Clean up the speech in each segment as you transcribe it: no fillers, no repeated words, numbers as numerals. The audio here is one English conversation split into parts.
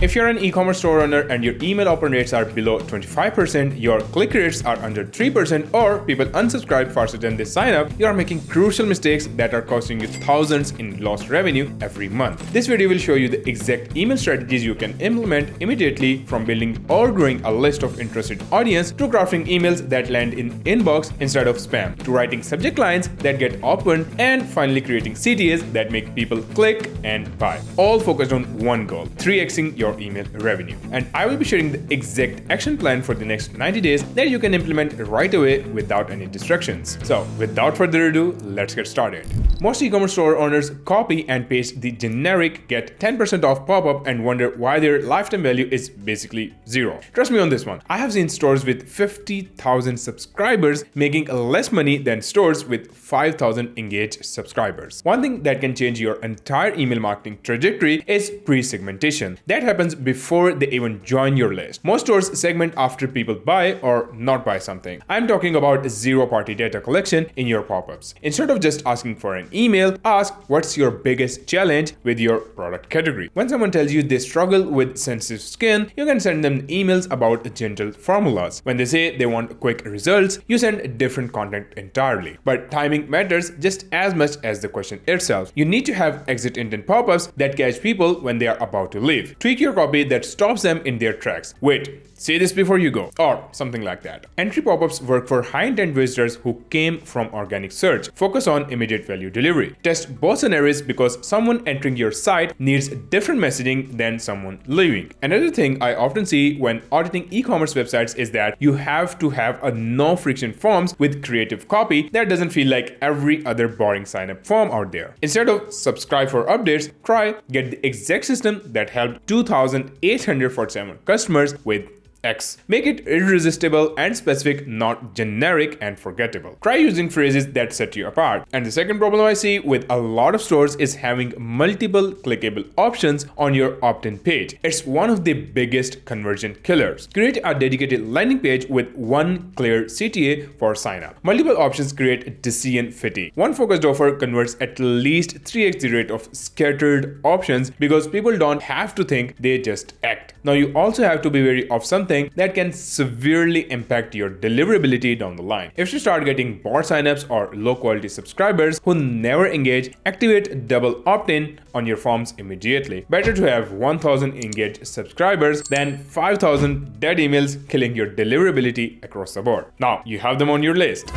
If you're an e-commerce store owner and your email open rates are below 25%, your click rates are under 3%, or people unsubscribe faster than they sign up, you are making crucial mistakes that are costing you thousands in lost revenue every month. This video will show you the exact email strategies you can implement immediately, from building or growing a list of interested audience to crafting emails that land in inbox instead of spam, to writing subject lines that get opened, and finally creating CTAs that make people click and buy. All focused on one goal: 3xing your email revenue. And I will be sharing the exact action plan for the next 90 days that you can implement right away without any distractions. So without further ado, let's get started. Most e-commerce store owners copy and paste the generic get 10% off pop-up and wonder why their lifetime value is basically zero. Trust me on this one. I have seen stores with 50,000 subscribers making less money than stores with 5,000 engaged subscribers. One thing that can change your entire email marketing trajectory is pre-segmentation. That happens before they even join your list. Most stores segment after people buy or not buy something. I'm talking about zero-party data collection in your pop-ups. Instead of just asking for an email, ask what's your biggest challenge with your product category. When someone tells you they struggle with sensitive skin, you can send them emails about gentle formulas. When they say they want quick results, you send different content entirely. But timing matters just as much as the question itself. You need to have exit intent pop-ups that catch people when they are about to leave. Tweak your copy that stops them in their tracks. Wait, say this before you go, or something like that. Entry pop-ups work for high-intent visitors who came from organic search. Focus on immediate value delivery. Test both scenarios because someone entering your site needs different messaging than someone leaving. Another thing I often see when auditing e-commerce websites is that you have to have a no-friction forms with creative copy that doesn't feel like every other boring sign-up form out there. Instead of subscribe for updates, try get the exact system that helped 2,847 customers with X. Make it irresistible and specific, not generic and forgettable. Try using phrases that set you apart. And the second problem I see with a lot of stores is having multiple clickable options on your opt-in page. It's one of the biggest conversion killers. Create a dedicated landing page with one clear CTA for sign up. Multiple options create decision fatigue. One focused offer converts at least 3x the rate of scattered options because people don't have to think, they just act. Now you also have to be wary of something that can severely impact your deliverability down the line. If you start getting bot signups or low quality subscribers who never engage, activate double opt-in on your forms immediately. Better to have 1,000 engaged subscribers than 5,000 dead emails killing your deliverability across the board. Now you have them on your list.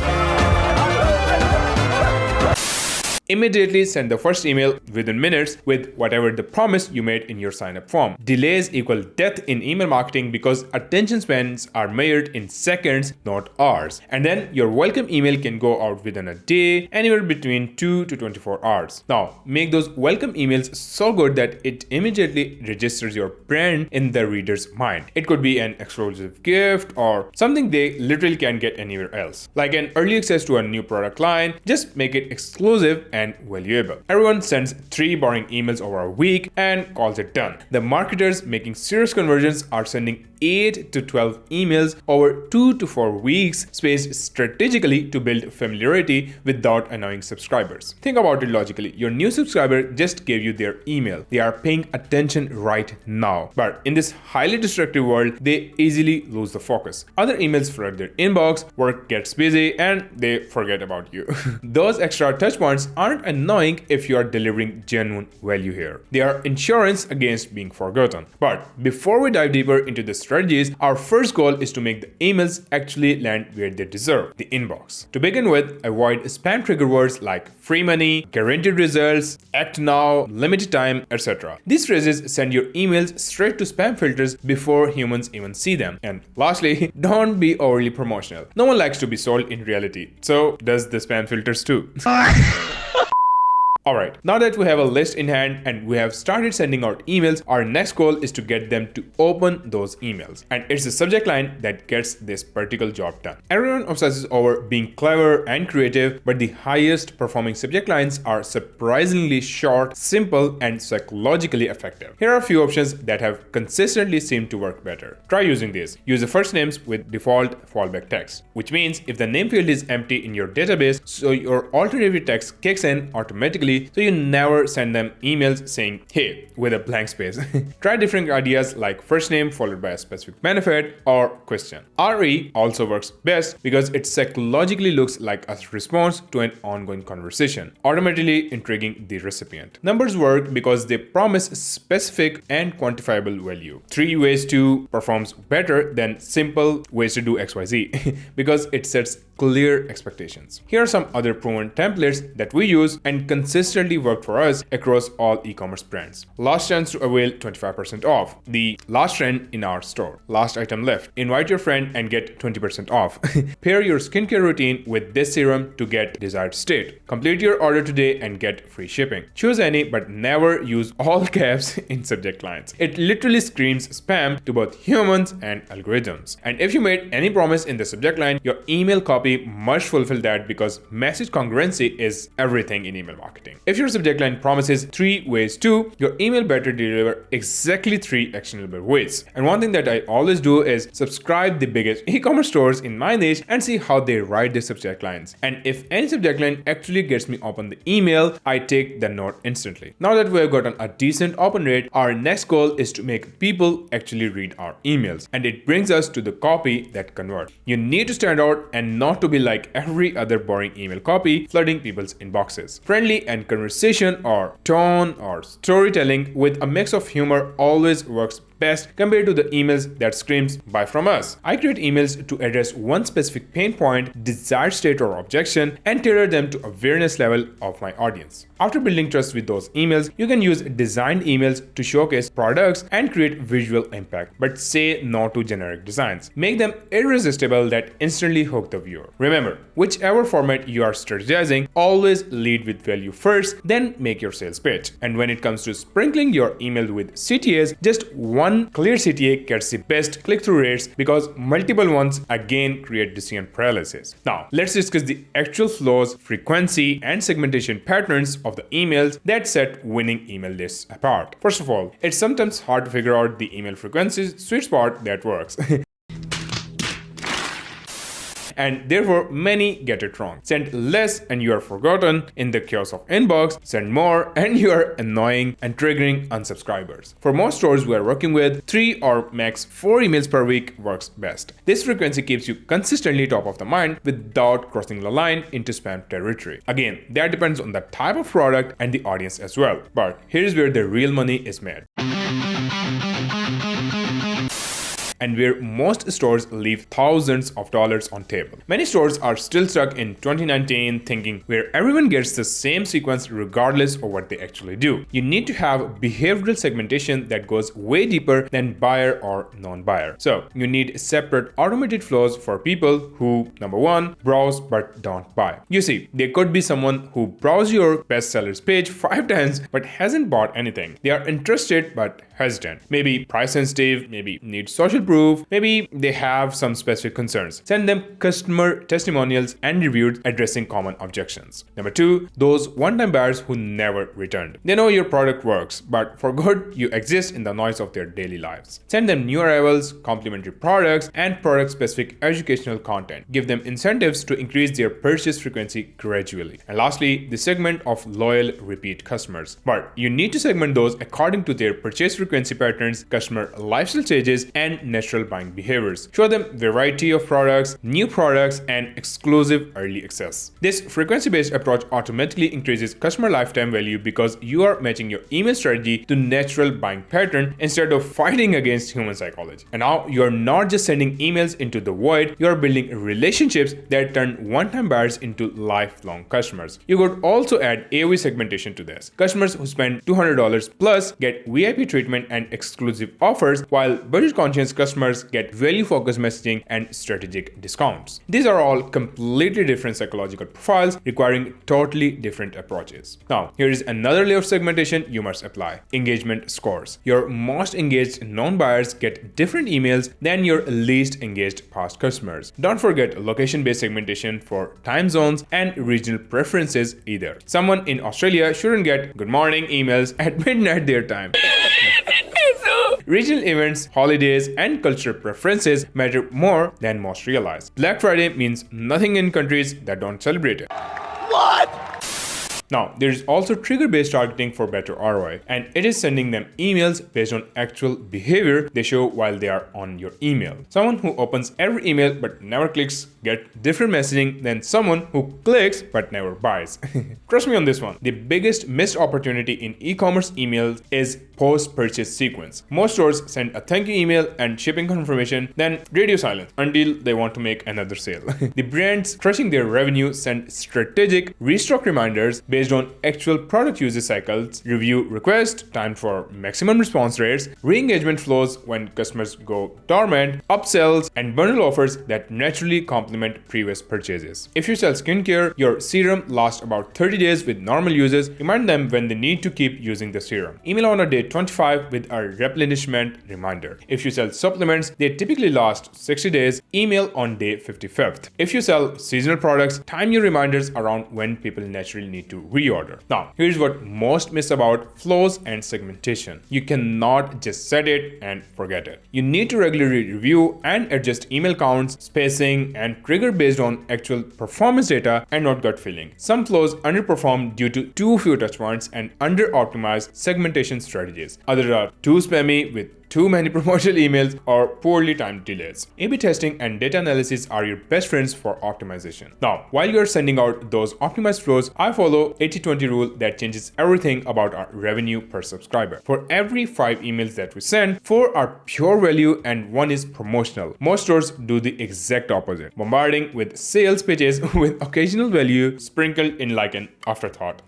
Immediately send the first email within minutes with whatever the promise you made in your sign-up form. Delays equal death in email marketing because attention spans are measured in seconds, not hours. And then your welcome email can go out within a day, anywhere between 2 to 24 hours. Now, make those welcome emails so good that it immediately registers your brand in the reader's mind. It could be an exclusive gift or something they literally can't get anywhere else. Like an early access to a new product line, just make it exclusive and valuable. Everyone sends 3 boring emails over a week and calls it done. The marketers making serious conversions are sending 8 to 12 emails over 2 to 4 weeks, spaced strategically to build familiarity without annoying subscribers. Think about it logically. Your new subscriber just gave you their email. They are paying attention right now. But in this highly destructive world, they easily lose the focus. Other emails flood their inbox, work gets busy, and they forget about you. Those extra touch points aren't annoying if you are delivering genuine value here. They are insurance against being forgotten. But before we dive deeper into the strategies, our first goal is to make the emails actually land where they deserve, the inbox. To begin with, avoid spam trigger words like free money, guaranteed results, act now, limited time, etc. These phrases send your emails straight to spam filters before humans even see them. And lastly, don't be overly promotional. No one likes to be sold in reality. So does the spam filters too. Alright, now that we have a list in hand and we have started sending out emails, our next goal is to get them to open those emails. And it's the subject line that gets this particular job done. Everyone obsesses over being clever and creative, but the highest performing subject lines are surprisingly short, simple, and psychologically effective. Here are a few options that have consistently seemed to work better. Try using these. Use the first names with default fallback text, which means if the name field is empty in your database, so your alternative text kicks in automatically frequency, so you never send them emails saying hey with a blank space. Try different ideas like first name followed by a specific benefit or question. RE also works best because it psychologically looks like a response to an ongoing conversation, automatically intriguing the recipient. Numbers work because they promise specific and quantifiable value. 3 ways to performs better than simple ways to do XYZ because it sets clear expectations. Here are some other proven templates that we use and consistently work for us across all e-commerce brands. Last chance to avail 25% off. The last trend in our store. Last item left. Invite your friend and get 20% off. Pair your skincare routine with this serum to get desired state. Complete your order today and get free shipping. Choose any but never use all caps in subject lines. It literally screams spam to both humans and algorithms. And if you made any promise in the subject line, your email copy must fulfill that because message congruency is everything in email marketing. If your subject line promises 3 ways to, your email better deliver exactly 3 actionable ways. And one thing that I always do is subscribe the biggest e-commerce stores in my niche and see how they write their subject lines. And if any subject line actually gets me open the email, I take the note instantly. Now that we have gotten a decent open rate, our next goal is to make people actually read our emails. And it brings us to the copy that converts. You need to stand out and not to be like every other boring email copy flooding people's inboxes. Friendly and conversation or tone or storytelling with a mix of humor always works best compared to the emails that screams buy from us. I create emails to address one specific pain point, desired state or objection, and tailor them to awareness level of my audience. After building trust with those emails, you can use designed emails to showcase products and create visual impact, but say no to generic designs. Make them irresistible that instantly hook the viewer. Remember, whichever format you are strategizing, always lead with value first, then make your sales pitch. And when it comes to sprinkling your email with CTAs, just one clear CTA gets the best click-through rates because multiple ones again create decision paralysis. Now, let's discuss the actual flows, frequency, and segmentation patterns of the emails that set winning email lists apart. First of all, it's sometimes hard to figure out the email frequency sweet spot that works. And therefore many get it wrong. Send less and you are forgotten in the chaos of inbox. Send more and you are annoying and triggering unsubscribers. For most stores we are working with, 3 or max 4 emails per week works best. This frequency keeps you consistently top of the mind without crossing the line into spam territory. Again, that depends on the type of product and the audience as well. But here's where the real money is made. And where most stores leave thousands of dollars on table. Many stores are still stuck in 2019 thinking where everyone gets the same sequence regardless of what they actually do. You need to have behavioral segmentation that goes way deeper than buyer or non-buyer. So you need separate automated flows for people who, number 1, browse but don't buy. You see, there could be someone who browses your bestsellers page 5 times but hasn't bought anything. They are interested but hesitant. Maybe price sensitive, maybe need social proof, maybe they have some specific concerns. Send them customer testimonials and reviews addressing common objections. Number 2, those one-time buyers who never returned. They know your product works, but for good, you exist in the noise of their daily lives. Send them new arrivals, complimentary products, and product-specific educational content. Give them incentives to increase their purchase frequency gradually. And lastly, the segment of loyal repeat customers. But you need to segment those according to their purchase frequency patterns, customer lifestyle stages, and natural buying behaviors. Show them variety of products, new products, and exclusive early access. This frequency-based approach automatically increases customer lifetime value because you are matching your email strategy to natural buying pattern instead of fighting against human psychology. And now you are not just sending emails into the void, you are building relationships that turn one-time buyers into lifelong customers. You could also add AOV segmentation to this. Customers who spend $200 plus get VIP treatment and exclusive offers, while budget-conscious customers get value-focused messaging and strategic discounts. These are all completely different psychological profiles requiring totally different approaches. Now, here is another layer of segmentation you must apply. Engagement scores. Your most engaged non-buyers get different emails than your least engaged past customers. Don't forget location-based segmentation for time zones and regional preferences either. Someone in Australia shouldn't get good morning emails at midnight their time. Regional events, holidays, and cultural preferences matter more than most realize. Black Friday means nothing in countries that don't celebrate it. What? Now, there is also trigger-based targeting for better ROI, and it is sending them emails based on actual behavior they show while they are on your email. Someone who opens every email but never clicks get different messaging than someone who clicks but never buys. Trust me on this one. The biggest missed opportunity in e-commerce emails is post-purchase sequence. Most stores send a thank you email and shipping confirmation, then radio silence until they want to make another sale. The brands crushing their revenue send strategic restock reminders based on actual product usage cycles, review requests, time for maximum response rates, re-engagement flows when customers go dormant, upsells, and bundle offers that naturally complement previous purchases. If you sell skincare, your serum lasts about 30 days with normal users. Remind them when they need to keep using the serum. Email on a day 25 with a replenishment reminder. If you sell supplements, they typically last 60 days. Email on day 55th. If you sell seasonal products, time your reminders around when people naturally need to reorder. Now, here's what most miss about flows and segmentation. You cannot just set it and forget it. You need to regularly review and adjust email counts, spacing, and trigger based on actual performance data and not gut feeling. Some flows underperform due to too few touchpoints and under-optimized segmentation strategies. Others are too spammy with too many promotional emails or poorly timed delays. A/B testing and data analysis are your best friends for optimization. Now, while you're sending out those optimized flows, I follow 80-20 rule that changes everything about our revenue per subscriber. For every 5 emails that we send, 4 are pure value and 1 is promotional. Most stores do the exact opposite, bombarding with sales pages with occasional value sprinkled in like an afterthought.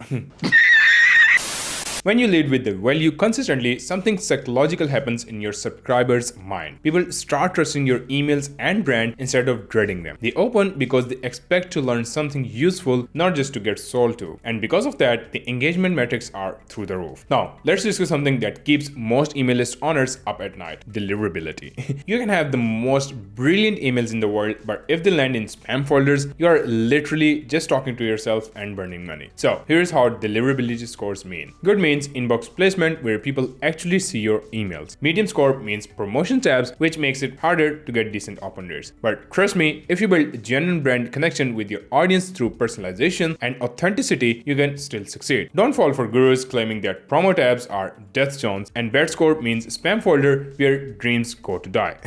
When you lead with the value consistently, something psychological happens in your subscribers' mind. People start trusting your emails and brand instead of dreading them. They open because they expect to learn something useful, not just to get sold to. And because of that, the engagement metrics are through the roof. Now, let's discuss something that keeps most email list owners up at night: deliverability. You can have the most brilliant emails in the world, but if they land in spam folders, you are literally just talking to yourself and burning money. So, here's how deliverability scores mean. Good means inbox placement, where people actually see your emails. Medium score means promotion tabs, which makes it harder to get decent open rates. But trust me, if you build genuine brand connection with your audience through personalization and authenticity, you can still succeed. Don't fall for gurus claiming that promo tabs are death zones, and bad score means spam folder where dreams go to die.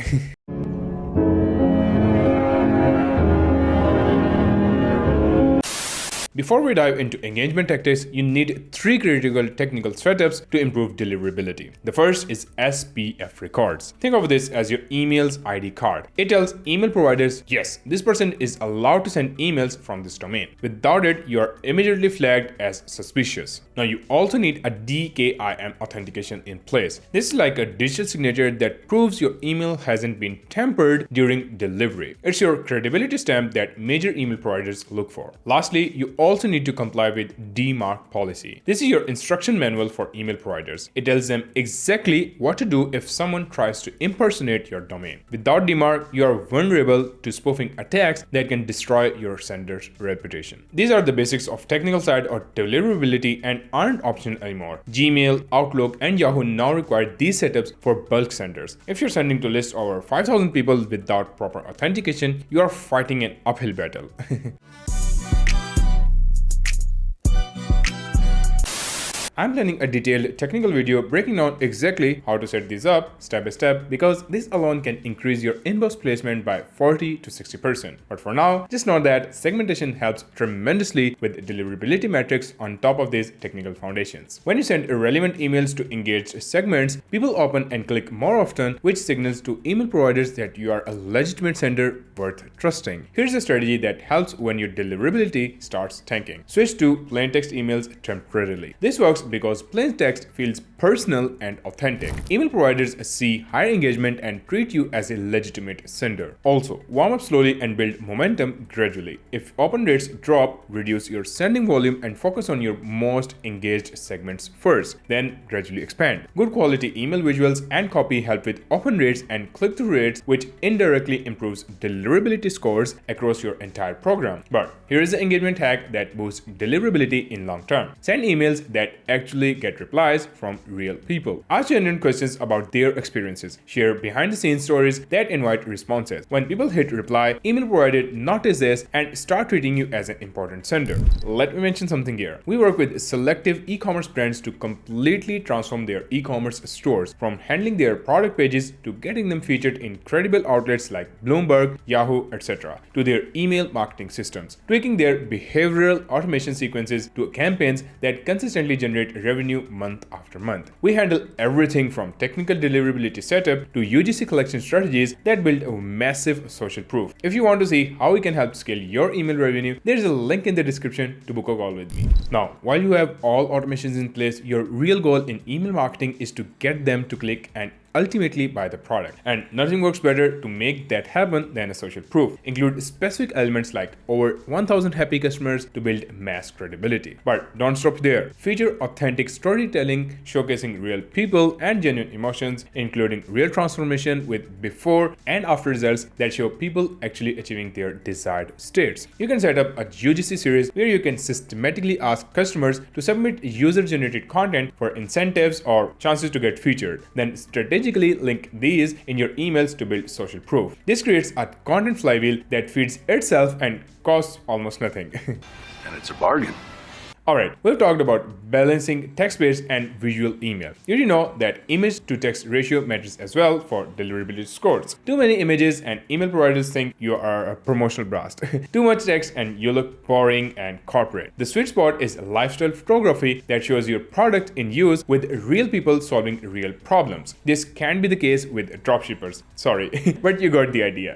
Before we dive into engagement tactics, you need 3 critical technical setups to improve deliverability. The first is SPF records. Think of this as your email's ID card. It tells email providers, yes, this person is allowed to send emails from this domain. Without it, you are immediately flagged as suspicious. Now, you also need a DKIM authentication in place. This is like a digital signature that proves your email hasn't been tampered during delivery. It's your credibility stamp that major email providers look for. Lastly, you also need to comply with DMARC policy. This is your instruction manual for email providers. It tells them exactly what to do if someone tries to impersonate your domain. Without DMARC, you are vulnerable to spoofing attacks that can destroy your sender's reputation. These are the basics of technical side or deliverability and aren't optional anymore. Gmail, Outlook, and Yahoo now require these setups for bulk senders. If you're sending to list over 5,000 people without proper authentication, you are fighting an uphill battle. I'm planning a detailed technical video breaking down exactly how to set these up step by step, because this alone can increase your inbox placement by 40 to 60%. But for now, just know that segmentation helps tremendously with deliverability metrics on top of these technical foundations. When you send irrelevant emails to engaged segments, people open and click more often, which signals to email providers that you are a legitimate sender worth trusting. Here's a strategy that helps when your deliverability starts tanking. Switch to plain text emails temporarily. This works because plain text feels personal and authentic. Email providers see higher engagement and treat you as a legitimate sender. Also, warm up slowly and build momentum gradually. If open rates drop, reduce your sending volume and focus on your most engaged segments first, then gradually expand. Good quality email visuals and copy help with open rates and click-through rates, which indirectly improves deliverability scores across your entire program. But here is the engagement hack that boosts deliverability in long term. Send emails that actually get replies from real people. Ask genuine questions about their experiences. Share behind-the-scenes stories that invite responses. When people hit reply, email provider notice this and start treating you as an important sender. Let me mention something here. We work with selective e-commerce brands to completely transform their e-commerce stores, from handling their product pages to getting them featured in credible outlets like Bloomberg, Yahoo, etc., to their email marketing systems, tweaking their behavioral automation sequences to campaigns that consistently generate revenue month after month. We handle everything from technical deliverability setup to UGC collection strategies that build a massive social proof. If you want to see how we can help scale your email revenue, there's a link in the description to book a call with me. Now, while you have all automations in place, your real goal in email marketing is to get them to click and ultimately buy the product. And nothing works better to make that happen than a social proof. Include specific elements like over 1,000 happy customers to build mass credibility. But don't stop there. Feature authentic storytelling showcasing real people and genuine emotions, including real transformation with before and after results that show people actually achieving their desired states. You can set up a UGC series where you can systematically ask customers to submit user-generated content for incentives or chances to get featured. Then strategically link these in your emails to build social proof. This creates a content flywheel that feeds itself and costs almost nothing. And it's a bargain. Alright, we've talked about balancing text-based and visual email. You already know that image-to-text ratio matters as well for deliverability scores. Too many images and email providers think you are a promotional blast. Too much text and you look boring and corporate. The sweet spot is lifestyle photography that shows your product in use with real people solving real problems. This can be the case with dropshippers. Sorry, but you got the idea.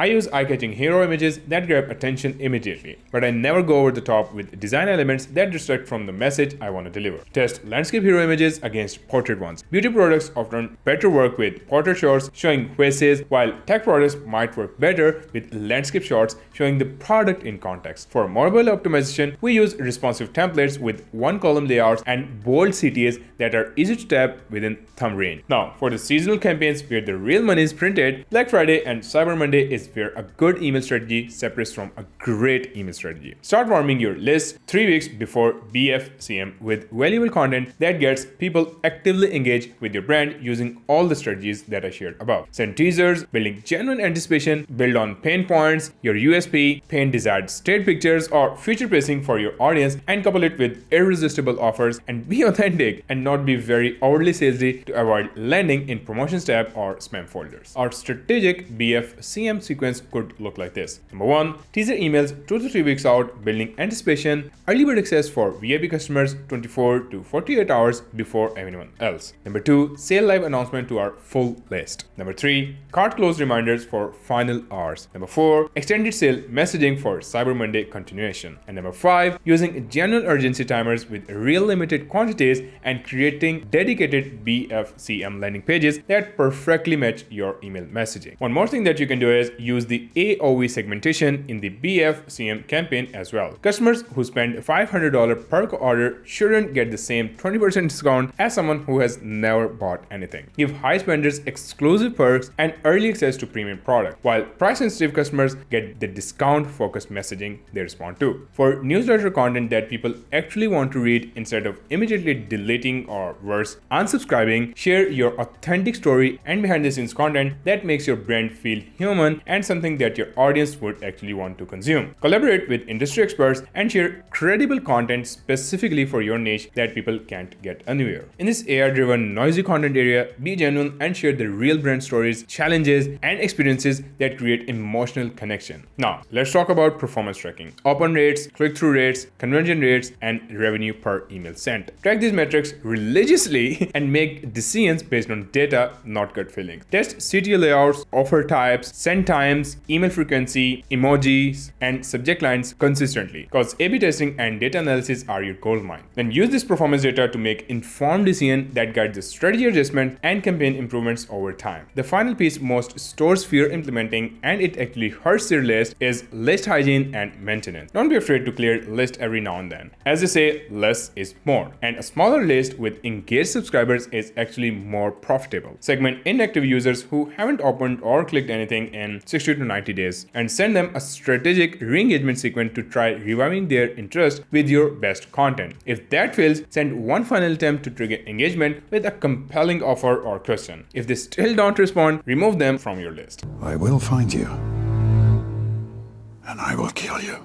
I use eye-catching hero images that grab attention immediately, but I never go over the top with design elements that distract from the message I want to deliver. Test landscape hero images against portrait ones. Beauty products often better work with portrait shots showing faces, while tech products might work better with landscape shots showing the product in context. For mobile optimization, we use responsive templates with one-column layouts and bold CTAs that are easy to tap within thumb range. Now, for the seasonal campaigns where the real money is printed, Black Friday and Cyber Monday is where a good email strategy separates from a great email strategy. Start warming your list 3 weeks before BFCM with valuable content that gets people actively engaged with your brand using all the strategies that I shared above. Send teasers, building genuine anticipation, build on pain points, your USP, paint desired state pictures or future pacing for your audience, and couple it with irresistible offers, and be authentic and not be very overly salesy to avoid landing in promotions tab or spam folders. Our strategic BFCM sequence could look like this. Number 1, teaser emails 2 to 3 weeks out, building anticipation, early bird access for VIP customers 24 to 48 hours before anyone else. Number 2, sale live announcement to our full list. Number 3, cart close reminders for final hours. Number 4, extended sale messaging for Cyber Monday continuation. And number 5, using genuine urgency timers with real limited quantities and creating dedicated BFCM landing pages that perfectly match your email messaging. One more thing that you can do is use the AOV segmentation in the BFCM campaign as well. Customers who spend $500 per order shouldn't get the same 20% discount as someone who has never bought anything. Give high spenders exclusive perks and early access to premium products, while price-sensitive customers get the discount-focused messaging they respond to. For newsletter content that people actually want to read instead of immediately deleting or worse, unsubscribing, share your authentic story and behind-the-scenes content that makes your brand feel human and something that your audience would actually want to consume. Collaborate with industry experts and share credible content specifically for your niche that people can't get anywhere. In this AI-driven, noisy content area, be genuine and share the real brand stories, challenges, and experiences that create emotional connection. Now, let's talk about performance tracking. Open rates, click-through rates, conversion rates, and revenue per email sent. Track these metrics religiously and make decisions based on data, not gut feelings. Test CTA layouts, offer types, send times, email frequency, emojis, and subject lines consistently, because A/B testing and data analysis are your goldmine. Then use this performance data to make informed decisions that guide the strategy adjustment and campaign improvements over time. The final piece most stores fear implementing, and it actually hurts their list, is list hygiene and maintenance. Don't be afraid to clear list every now and then. As they say, less is more, and a smaller list with engaged subscribers is actually more profitable. Segment inactive users who haven't opened or clicked anything in 60 to 90 days and send them a strategic re-engagement sequence to try reviving their interest with your best content. If that fails, send one final attempt to trigger engagement with a compelling offer or question. If they still don't respond, remove them from your list. I will find you, and I will kill you.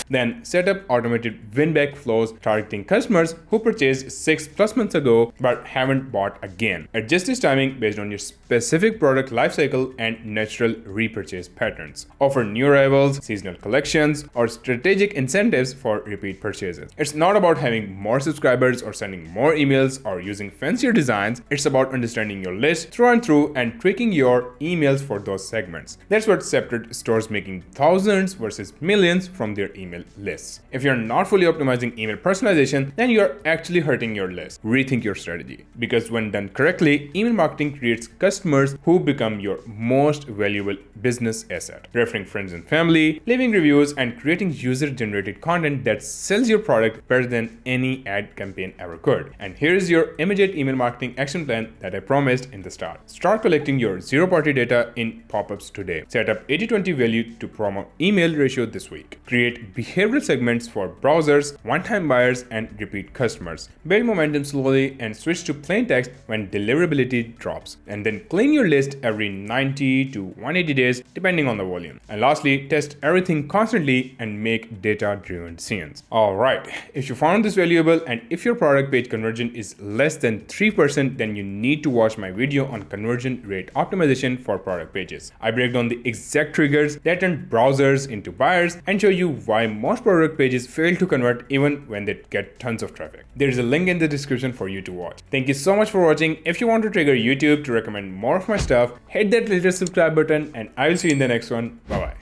Then set up automated win-back flows targeting customers who purchased 6+ months ago but haven't bought again. Adjust this timing based on your specific product lifecycle and natural repurchase patterns. Offer new arrivals, seasonal collections, or strategic incentives for repeat purchases. It's not about having more subscribers or sending more emails or using fancier designs. It's about understanding your list through and through and tweaking your emails for those segments. That's what separates stores making thousands versus millions from their email lists. If you're not fully optimizing email personalization, then you're actually hurting your list. Rethink your strategy. Because when done correctly, email marketing creates customers who become your most valuable business asset. Referring friends and family, leaving reviews, and creating user-generated content that sells your product better than any ad campaign ever could. And here's your immediate email marketing action plan that I promised in the start. Start collecting your zero-party data in pop-ups today. Set up 80-20 value to promo email ratio this week. Create behavioral segments for browsers, one-time buyers, and repeat customers. Build momentum slowly and switch to plain text when deliverability drops. And then clean your list every 90 to 180 days depending on the volume. And lastly, test everything constantly and make data-driven decisions. Alright, if you found this valuable and if your product page conversion is less than 3%, then you need to watch my video on conversion rate optimization for product pages. I break down the exact triggers that turn browsers into buyers and show you why most product pages fail to convert even when they get tons of traffic. There is a link in the description for you to watch. Thank you so much for watching. If you want to trigger YouTube to recommend more of my stuff, hit that little subscribe button and I will see you in the next one. Bye bye.